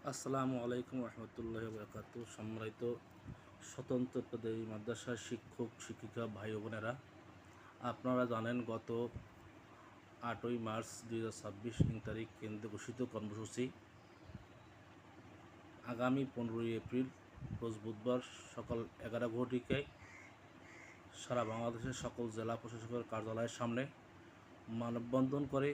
আসসালামু আলাইকুম রহমতুল্লাহ বরকাত। সম্মানিত স্বতন্ত্র পেশাদারী মাদ্রাসার শিক্ষক শিক্ষিকা ভাই ও বোনেরা, আপনারা জানেন গত 8ই মার্চ 2026 তারিখ কেন্দ্রে ঘোষিত কর্মসূচি আগামী 15ই এপ্রিল রোজ বুধবার সকাল 11 ঘটিকায় সারা বাংলাদেশের সকল জেলা প্রশাসকের কার্যালয়ের সামনে মানববন্ধন করে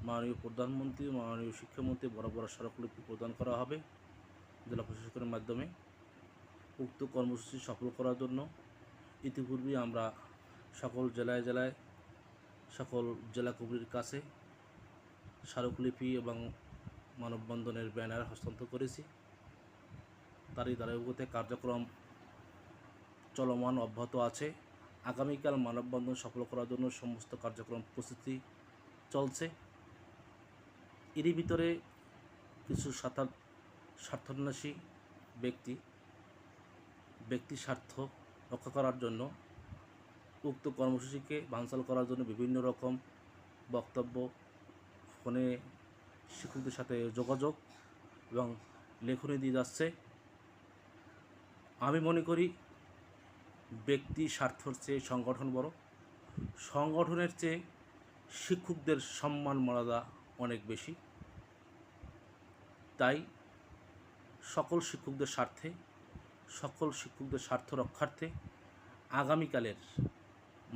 মাননীয় প্রধানমন্ত্রী মাননীয় শিক্ষামন্ত্রী বরাবর স্মারকলিপি প্রদান করা হবে জেলা প্রশাসকের মাধ্যমে। উক্ত কর্মসূচি সফল করার জন্য ইতিপূর্বে আমরা সকল জেলায় সকল জেলা কমিটির কাছে স্মারকলিপি এবং মানববন্ধনের ব্যানার হস্তান্তর করেছি। তারই ধারাবাহিকতায় কার্যক্রম চলমান অব্যাহত আছে। আগামীকাল মানববন্ধন সফল করার জন্য সমস্ত কার্যক্রম প্রস্তুতি চলছে। এরই ভিতরে কিছু স্বার্থান্বেষী ব্যক্তি স্বার্থ রক্ষা করার জন্য উক্ত কর্মসূচিকে বানচাল করার জন্য বিভিন্ন রকম বক্তব্য, ফোনে শিক্ষকদের সাথে যোগাযোগ এবং লেখনী দিয়ে যাচ্ছে। আমি মনে করি ব্যক্তি স্বার্থর চেয়ে সংগঠন বড়। সংগঠনের চেয়ে শিক্ষকদের সম্মান মর্যাদা অনেক বেশি। তাই সকল শিক্ষকদের স্বার্থ রক্ষার্থে আগামীকালের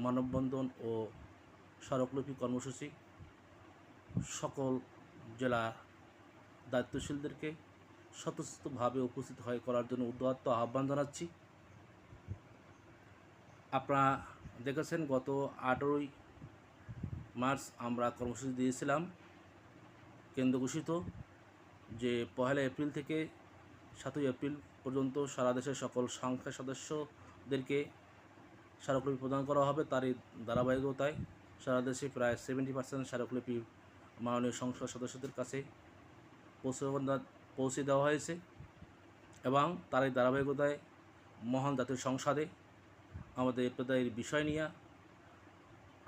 মানববন্ধন ও স্মারকলিপি কর্মসূচি সকল জেলা দায়িত্বশীলদেরকে স্বতঃস্ফূর্তভাবে উপস্থিত হয়ে করার জন্য উদাত্ত আহ্বান জানাচ্ছি। আপনারা দেখেছেন গত 8ই মার্চ আমরা কর্মসূচি দিয়েছিলাম কেন্দ্র ঘোষিত যে 1 এপ্রিল থেকে 7ই এপ্রিল পর্যন্ত সারা দেশের সকল সংখ্যা সদস্যদেরকে স্মারকলিপি প্রদান করা হবে। তারই ধারাবাহিকতায় সারা দেশে প্রায় 70% স্মারকলিপি মাননীয় সংসদ সদস্যদের কাছে পৌঁছে দেওয়া হয়েছে এবং তারই ধারাবাহিকতায় মহান জাতীয় সংসদে আমাদের পেশাদারির বিষয় নিয়ে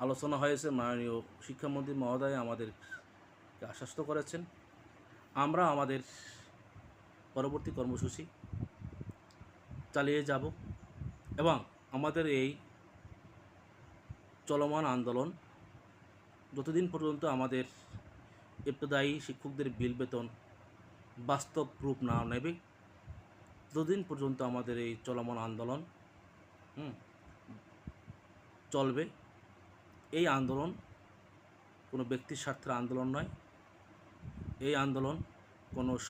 আলোচনা হয়েছে। মাননীয় শিক্ষামন্ত্রী মহোদয় আমাদেরকে আশ্বস্ত করেছেন আমরা আমাদের পরবর্তী কর্মসূচি চালিয়ে যাব এবং আমাদের এই চলমান আন্দোলন যতদিন পর্যন্ত আমাদের ইবতেদায়ী শিক্ষকদের বিল বেতন বাস্তব রূপ না নেবে ততদিন পর্যন্ত আমাদের এই চলমান আন্দোলন চলবে। এই আন্দোলন কোনো ব্যক্তির স্বার্থের আন্দোলন নয়। এই আন্দোলন কোনো